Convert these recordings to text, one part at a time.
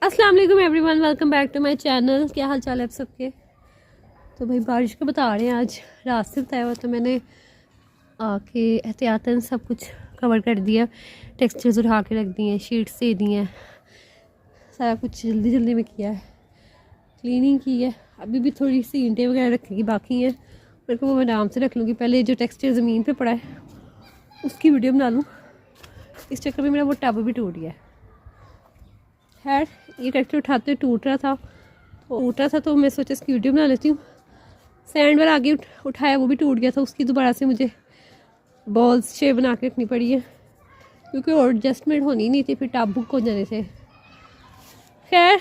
अस्सलाम वालेकुम everyone, welcome back to my channel. क्या हाल चाल है आप सबके। तो भाई बारिश का बता रहे हैं, आज रात से बताया हुआ, तो मैंने आके एहतियातन सब कुछ कवर कर दिया। टेक्सचर्स उठा के रख दिए हैं, शीट्स दे दी हैं, सारा कुछ जल्दी जल्दी में किया है। क्लीनिंग की है, अभी भी थोड़ी सी ईंटें वगैरह रखने की बाकी हैं, मेरे को वो मैं आराम से रख लूँगी। पहले जो टेक्सचर ज़मीन पर पड़ा है उसकी वीडियो बना लूँ, इस चक्कर में मेरा वो टब भी टूट गया है। खैर, ये टेक्सचर उठाते टूट रहा था तो मैं सोचा इसकी वीडियो बना लेती हूँ। सैंड वाला आगे उठाया, वो भी टूट गया था, उसकी दोबारा से मुझे बॉल्स शेप बना के रखनी पड़ी है, क्योंकि और एडजस्टमेंट होनी नहीं थी, फिर टब बुक हो जाने से। खैर,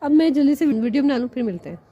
अब मैं जल्दी से वीडियो बना लूँ, फिर मिलते हैं।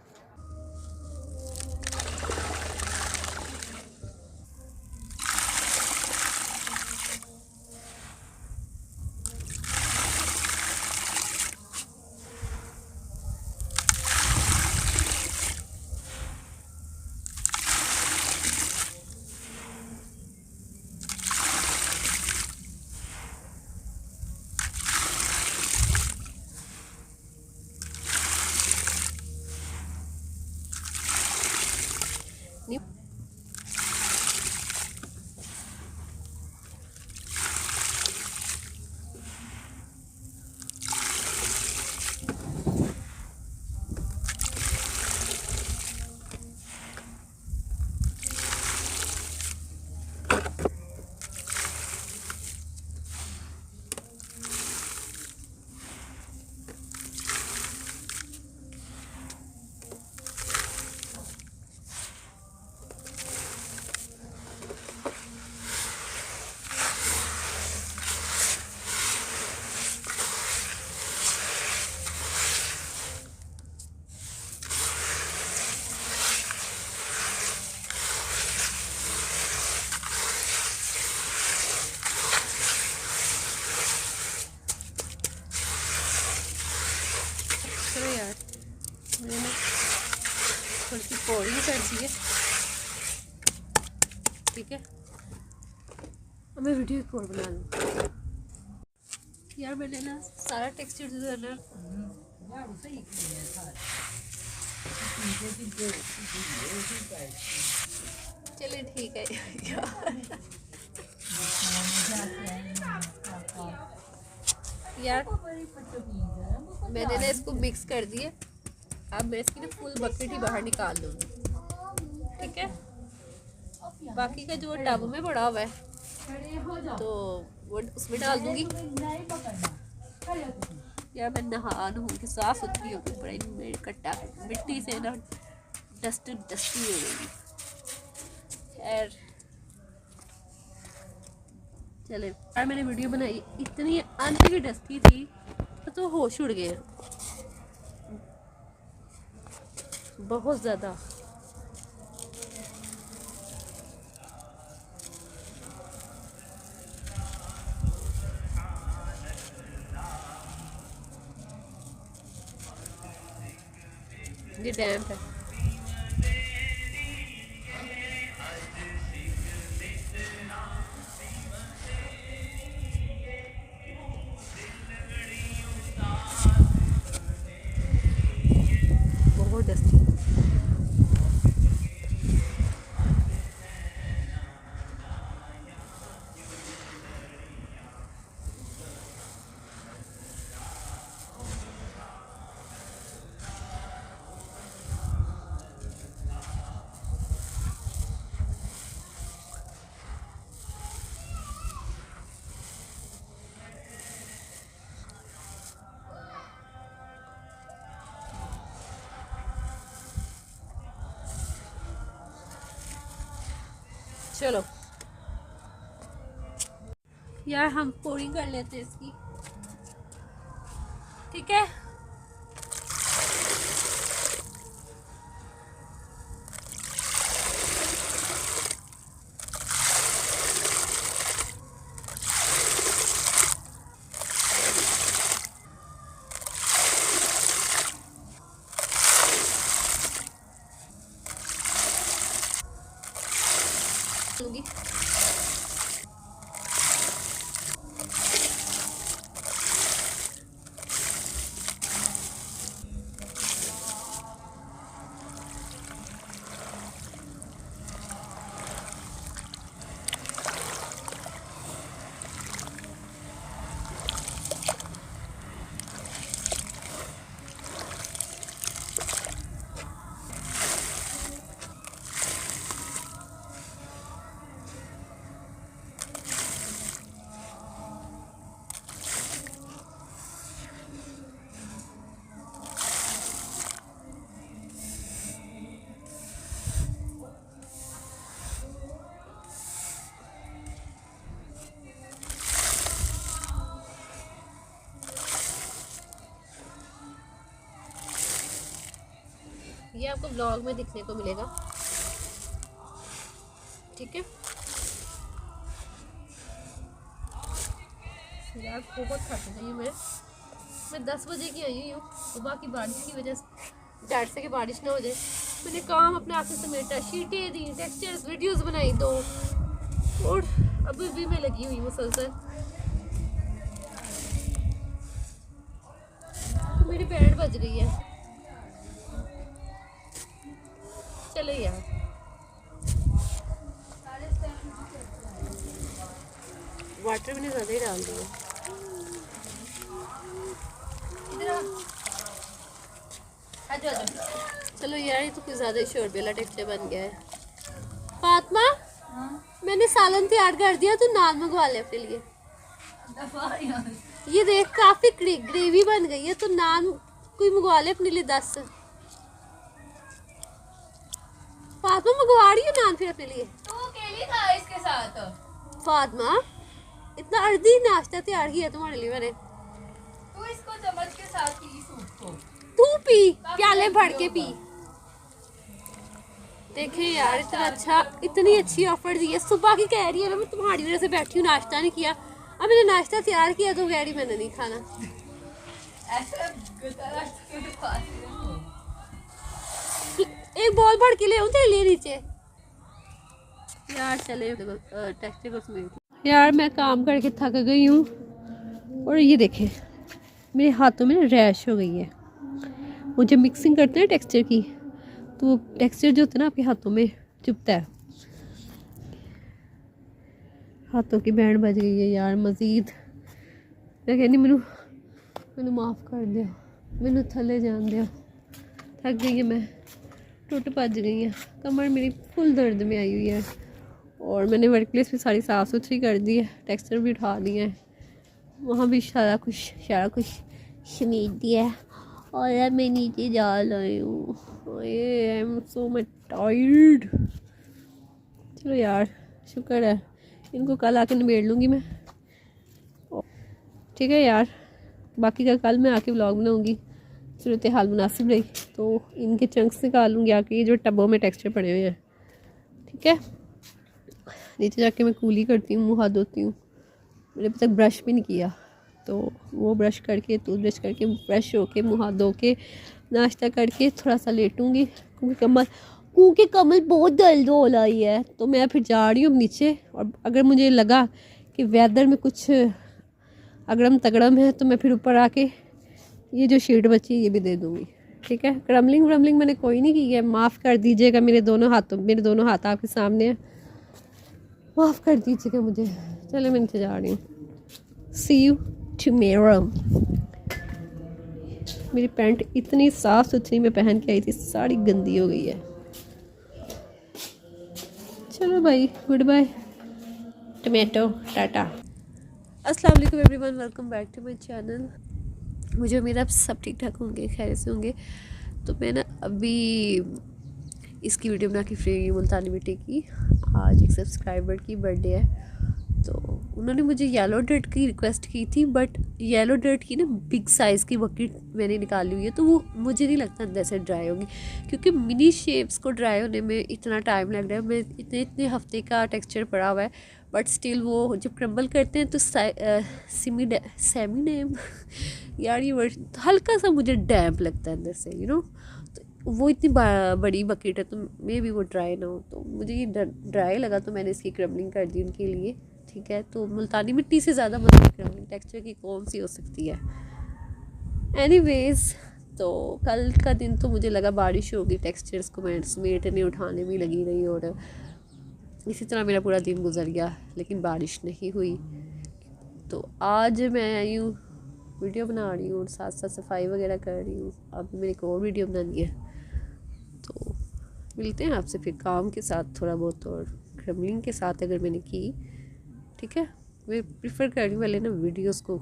चलो यार, मैंने थोड़ी सी पौड़ी कर दी है, ठीक है। अब मैं वीडियो एक और बना लूँ। यार मैंने ना सारा टेक्सचर जो है ना, चलिए ठीक है यार मैंने ना इसको मिक्स कर दिया। अब मैं इसकी ना फुल बकेट ही बाहर निकाल लूँगी, ठीक है। बाकी का जो टब में पड़ा हुआ है तो वो उसमें डाल दूँगी। यार मैं नहा के साफ सुथरी हो गई, बड़ा मेरे कट्टा मिट्टी से ना डस्टी हो गई। खैर चले, यार मैंने वीडियो बनाई, इतनी अंत की डस्टी थी तो होश उड़ गए बहुत ज़्यादा। ये डैम्प है। बहुत डस्टी। चलो यार हम पोरिंग कर लेते हैं इसकी, ठीक है। लूँगी ये आपको ब्लॉग में दिखने को मिलेगा, ठीक है। यार बहुत थक गई हूँ मैं 10 बजे की आई हूँ सुबह की बारिश की वजह से, डैड से कि बारिश ना हो जाए। मैंने काम अपने हाथ से समेटा, शीटें दी, टेक्सचर्स वीडियोस बनाई 2, और अभी भी मैं लगी हुई मुसलसल। तो मेरी बैंड बज रही है। चलो यार, वाटर मैंने ज़्यादा ही डाल दिया। चलो यार, ये तो कुछ ज़्यादा ही शोरबेला टेक्सचर बन गया है। फातिमा, मैंने सालन तैयार कर दिया, तू नान मंगवा ले अपने लिए। ये देख काफी ग्रेवी बन गई है, तो नान कोई मंगवा ले अपने लिए 10। फातिमा मंगवा रही है नान फिर अपने लिए। तो अकेली था इसके साथ। फातिमा, इतना अर्धी नाश्ता तैयार किया तुम्हारे लिए मैंने। तू इसको चम्मच के साथ पी सूप को। तू पी, प्याले भर के पी। देखें यार, इतना अच्छा, इतनी अच्छी ऑफर दी है। सुबह की कह रही है ना मैं तुम्हारी वजह से बैठी हूँ, नाश्ता नहीं किया। अब मैंने नाश्ता तैयार किया तो कह रही मैंने नहीं खाना। ऐसा नाश्ता के पास एक बॉल भर के ले आऊँ तेरे लिए नीचे। यार चले टेक्सचर को समेट। यार मैं काम करके थक गई हूँ, और ये देखें मेरे हाथों में रैश हो गई है। वो जब मिक्सिंग करते हैं टेक्सचर की, तो वो टेक्सचर जो होता है ना आपके हाथों में चुभता है। हाथों की बैंड बज गई है यार मज़ीद। मैं कहनी मैनू माफ़ कर दिया, मैनू थले जान दिया। थक गई है मैं, टूट भज गई है। कमर मेरी फुल दर्द में आई हुई है, और मैंने वर्क प्लेस भी सारी साफ़ सुथरी कर दी है, टेक्सचर भी उठा दिए हैं, वहाँ भी सारा कुछ समेट दिया है। और यार मैं नीचे जा रही हूँ, I am so much tired. चलो यार, शुक्र है, इनको कल आके निबेड़ लूँगी मैं, ठीक है यार। बाकी का कल मैं आके व्लॉग बनाऊँगी। सूरत हाल मुनासिब रही तो इनके चंक्स निकालूँगी आके, जो टबों में टेक्सचर पड़े हुए हैं, ठीक है। नीचे जाके मैं कूली करती हूँ, मुँह हाथ धोती हूँ। मैंने अभी तक ब्रश भी नहीं किया, तो वो ब्रश करके, टूथब्रश करके, फ्रेश होके, मुँह हाथ धो के, नाश्ता करके थोड़ा सा लेटूँगी, क्योंकि कमर बहुत दर्द हो रही है। तो मैं फिर जा रही हूँ नीचे, और अगर मुझे लगा कि वेदर में कुछ अगड़म तगड़म है तो मैं फिर ऊपर आके ये जो शीट बची ये भी दे दूँगी, ठीक है। क्रम्बलिंग व्रम्बलिंग मैंने कोई नहीं की है, माफ़ कर दीजिएगा। मेरे दोनों हाथ आपके सामने हैं, माफ़ कर दीजिएगा मुझे। चले मैं नीचे जा रही हूँ। सी यू टुमारो। मेरी पैंट इतनी साफ़ सुथरी मैं पहन के आई थी, सारी गंदी हो गई है। चलो भाई, गुड बाय, टमेटो, टाटा। अस्सलाम वालेकुम everyone, welcome back to my channel. मुझे उम्मीद है आप सब ठीक ठाक होंगे, खैर से होंगे। तो मैं ना अभी इसकी वीडियो बना के फ्री मुल्तानी मिट्टी की। आज एक सब्सक्राइबर की बर्थडे है, तो उन्होंने मुझे येलो डर्ट की रिक्वेस्ट की थी, बट येलो डर्ट की ना बिग साइज़ की बकेट मैंने निकाली हुई है, तो वो मुझे नहीं लगता अंदर से ड्राई होगी, क्योंकि मिनी शेप्स को ड्राई होने में इतना टाइम लग रहा है। मैं इतने हफ्ते का टेक्सचर पड़ा हुआ है, बट स्टिल वो जब क्रम्बल करते हैं तो सेमी डैम्प यार ये वर्ड हल्का सा मुझे डैम्प लगता है अंदर से, तो वो इतनी बड़ी बकेट है, तो मे भी वो ड्राई ना हो। तो मुझे ये ड्राई लगा, तो मैंने इसकी क्रम्बलिंग कर दी उनके लिए, ठीक है। तो मुल्तानी मिट्टी से ज़्यादा मतलब क्रम्बलिंग टेक्सचर की कौन सी हो सकती है। एनीवेज़, तो कल का दिन तो मुझे लगा बारिश होगी, टेक्सचर्स को मैं समेटने उठाने में लगी रही, और इसी तरह मेरा पूरा दिन गुजर गया, लेकिन बारिश नहीं हुई। तो आज मैं आई हूँ, वीडियो बना रही हूँ और साथ साथ सफाई वगैरह कर रही हूँ। अभी मेरे को और वीडियो बनानी है, तो मिलते हैं आपसे फिर काम के साथ थोड़ा बहुत, और क्रम्बलिंग के साथ अगर मैंने की, ठीक है। मैं प्रेफर कर रही हूँ पहले ना वीडियोस को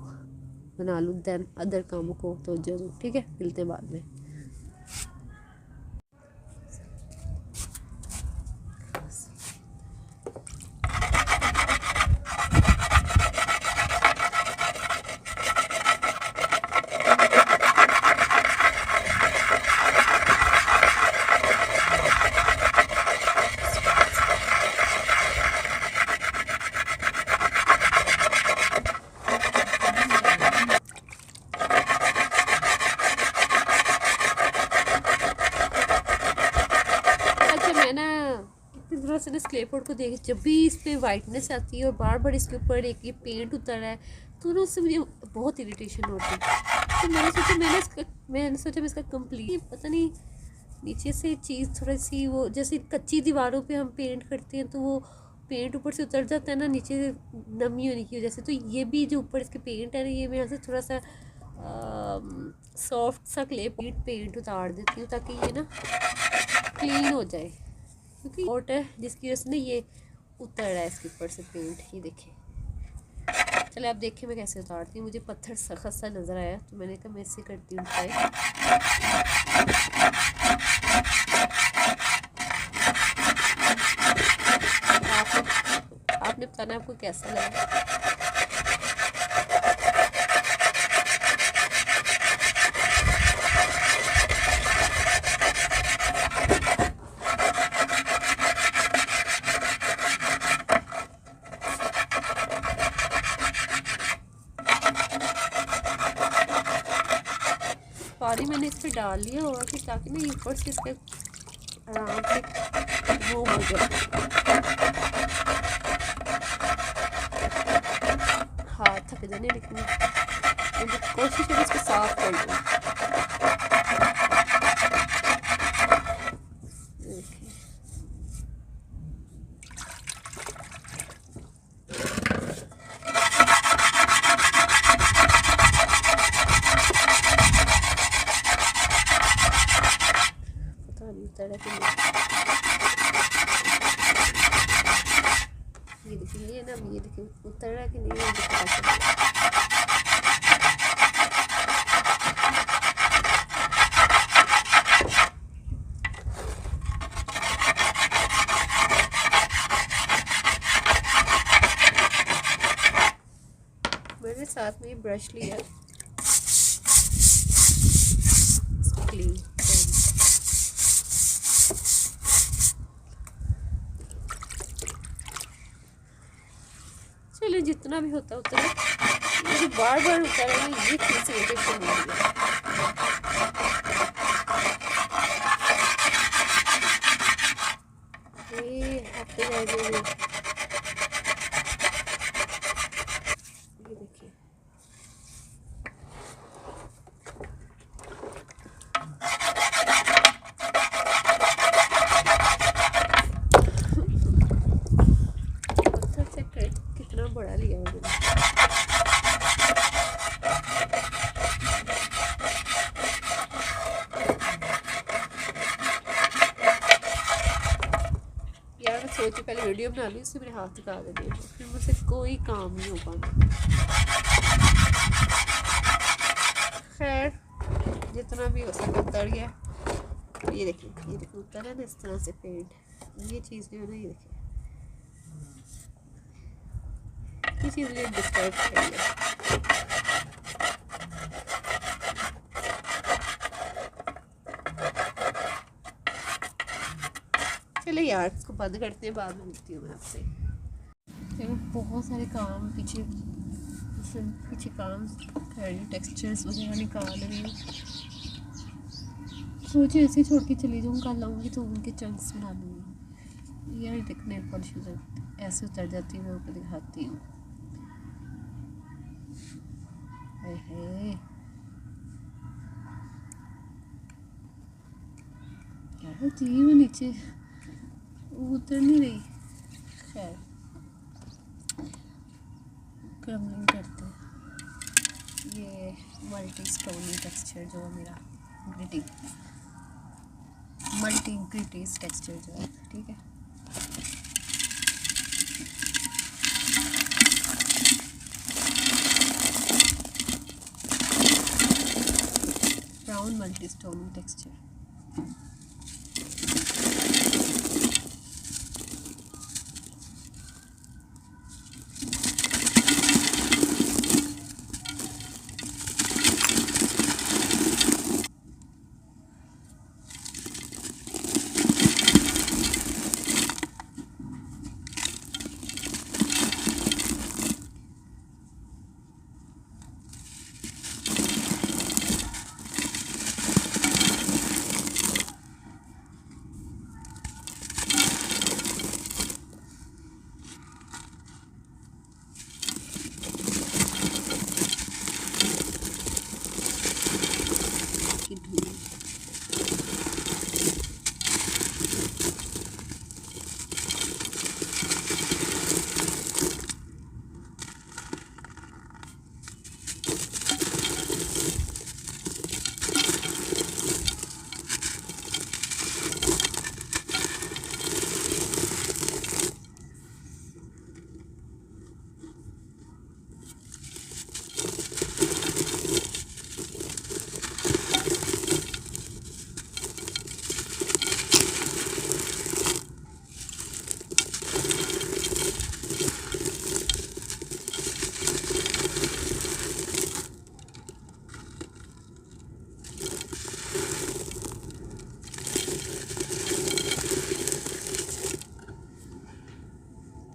बना लूँ, दैन अदर कामों को तो जरूर, ठीक है। मिलते हैं बाद में। ना इस क्ले पॉट को देख, जब भी इस पर वाइटनेस आती है और बार बार इसके ऊपर एक ये पेंट उतर रहा है तो ना उससे मुझे बहुत इरिटेशन होती है। तो मैंने सोचा मैं इसका कंप्लीट, पता नहीं नीचे से चीज़ थोड़ी सी वो, जैसे कच्ची दीवारों पे हम पेंट करते हैं तो वो पेंट ऊपर से उतर जाता है ना नीचे से नमी होने की वजह से, तो ये भी जो ऊपर इसके पेंट है ना, ये मैं यहाँ से थोड़ा सा सॉफ्ट सा क्ले पेंट उतार देती हूँ ताकि ये ना क्लीन हो जाए, क्योंकि हॉट है जिसकी वजह से ना ये उतर रहा है इसके ऊपर से पेंट। ये देखिए, चले आप देखिए मैं कैसे उतारती हूँ। मुझे पत्थर सख्त सा नज़र आया तो मैंने कहा मैं इससे करती हूँ ट्राई। आपने बताना आपको कैसा लगा। पानी मैंने इस पर डाल लिया होगा कि ताकि ना ऊपर से इसके आराम से वो हो जाए। हाथ थक जाने, लेकिन मुझे कोशिश है इसको साफ कर लूँ। ये देखिए ना, ये देखिए उतर रहा है कि नहीं, मैंने साथ में ब्रश लिया क्लीन। चलिए जितना भी होता उतना, मुझे बार बार होता है ना, ये चीज़ इरिटेशन हो गई। ये हफ्ते ये देखिए, कितना बड़ा लिया है मैंने। यार मैं सोची पहले वीडियो बना लूँ, इससे मेरे हाथ दिखा देने, फिर मुझसे कोई काम नहीं हो पाना। खैर जितना भी हो सके उतर गया। ये देखिए उतर है ना इस तरह से पेंट, ये चीज़ जो है ना, ये देखिए ये चीज़ मुझे डिस्टर्ब कर रही है। चलो यार इसको बंद करते हैं, बाद में मिलती हूँ मैं आपसे। चलो बहुत सारे काम पीछे काम कर रही हूँ, टेक्सचर्स वगैरह निकाल रही हूँ। सोचे ऐसे छोड़ के चली जाऊँ, कल लाऊँगी तो उनके चंक्स बना लूँगी। यार देखने पॉलिश ऐसे उतर जाती है, मैं आपको दिखाती हूँ। क्या होती है वो नीचे उतर नहीं रही। खैर क्रम्बलिंग करते हैं। ये मल्टी स्टोनी टेक्सचर जो है मेरा, मल्टी ग्रिटीज टेक्सचर जो है, ठीक है। Brown multi stony texture.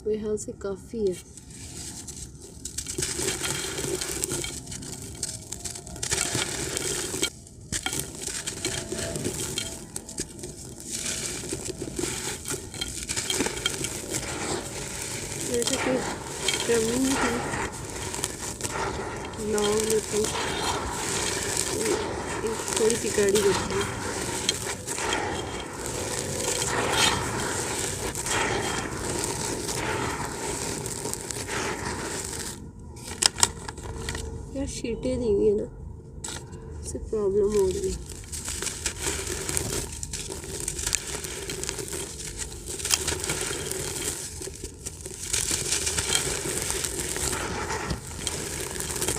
मेरे ख्याल से काफ़ी है। जैसे कि क्रमिंग थी लॉन्ग में थी, एक थोड़ी सी कड़ी होती है। यार शीटें दी हुई है ना, इससे प्रॉब्लम हो रही है।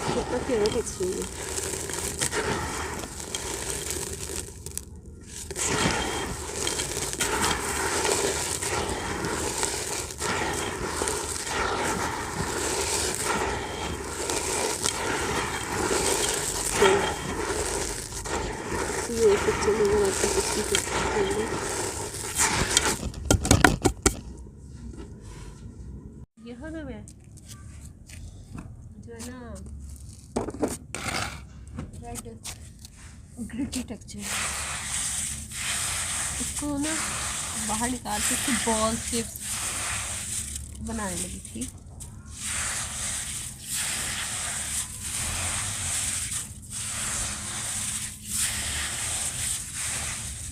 कितना प्यारा टेक्सचर है। ये पिक्चर नजर आता है किसी को। यहाँ ना मैं जो है ना रेड ग्रिटी टेक्सचर, इसको ना बाहर निकाल के इसको बॉल शेप्स बनाने लगी थी।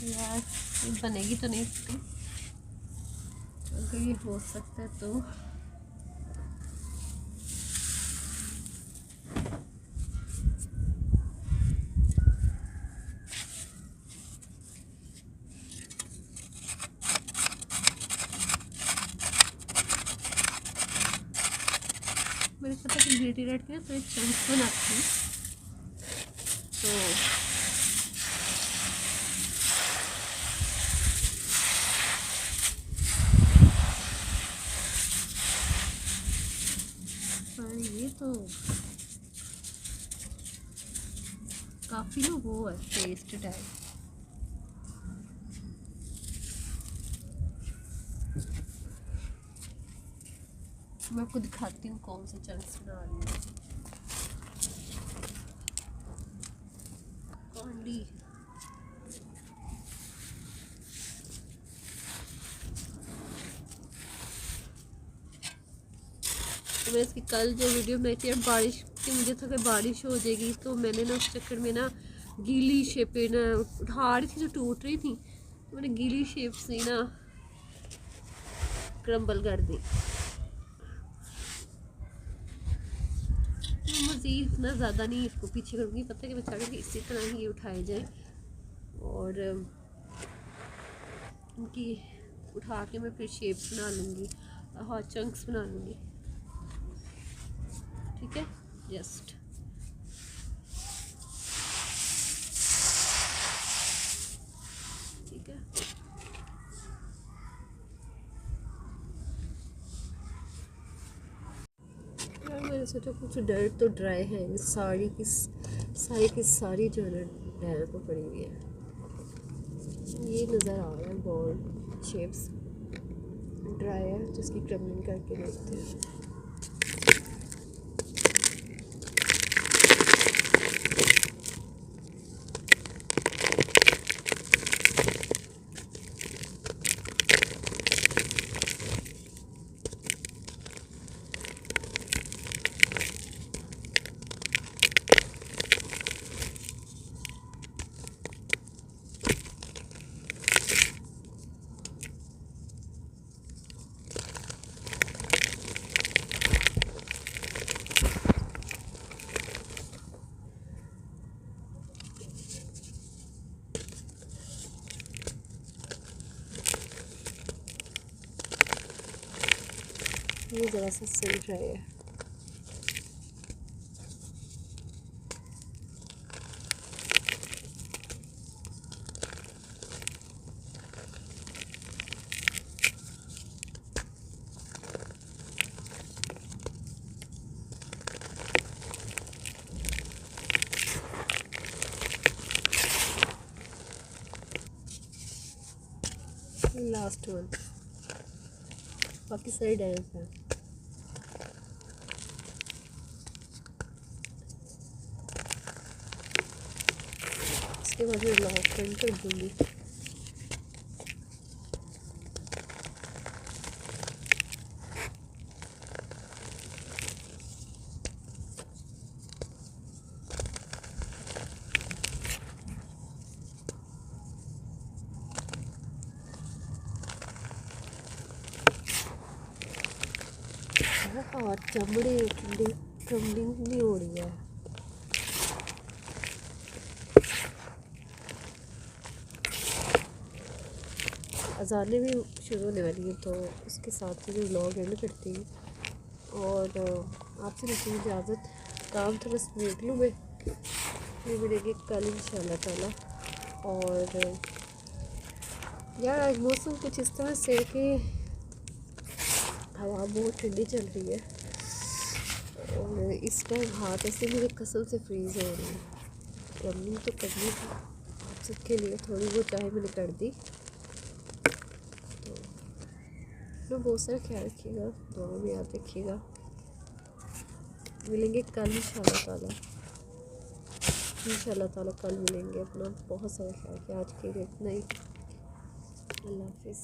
यार ये बनेगी तो नहीं सकती, अगर ये हो सकता है तो। मैंने सोचा कि ग्लिटी रेड के तो एक चंक्स बनाती हूँ, तो ये तो काफ़ी ना वो है पेस्ट टाइप। मैं आपको दिखाती हूँ कौन से चंक्स बना रही हूँ। कॉन्डी तो मैं इसकी कल जो वीडियो बनाई थी, बारिश की मुझे था कि बारिश हो जाएगी, तो मैंने ना उस चक्कर में ना गीली शेपें ना उठा रही थी जो टूट रही थी, तो मैंने गीली शेप से ना क्रम्बल कर दी। मज़ीद इतना ज़्यादा नहीं इसको पीछे करूँगी, पता है कि मैं चाहती कि इसी तरह ही ये उठाए जाए और उनकी उठा के मैं फिर शेप्स बना लूँगी, हाँ चंक्स बना लूँगी। ठीक है, जस्ट ठीक है। यार मैंने सोचा कुछ डर्ट तो ड्राई है, साड़ी की सारी जो है ना डैम पर पड़ी हुई है। ये नज़र आ रहा है बॉल शेप्स ड्राई है, तो इसकी क्रमिंग करके देखते हैं। ये ज़रा सा सही ड्राई है। लास्ट वन बाकी सारे डांस हैं। इसके बाद मैं ब्लॉग फ्रेंड कर दूँगी। और चमड़ी ट्रम्बलिंग नहीं हो रही है। अजानें भी शुरू होने वाली है, तो उसके साथ ही व्लॉग एंड करती हूँ और आपसे लेती हूँ इजाज़त। काम थोड़ा समेट लूँ मैं, फिर मिलेंगे कल इंशाल्लाह ताला। और यार आज मौसम कुछ इस तरह से कि हवा बहुत ठंडी चल रही है और इस टाइम हाथ ऐसे मेरे कसम से फ्रीज़ हो रही है। रनिंग तो करनी थी आप सबके लिए, थोड़ी वो चाहे मैंने कर दी। तो अपना बहुत सारा ख्याल रखिएगा, दुआ में याद रखिएगा। मिलेंगे कल इंशाल्लाह ताला, इंशाल्लाह ताला कल मिलेंगे। अपना बहुत सारा ख्याल रखिए। आज के लिए इतना ही। अल्लाह हाफिज़।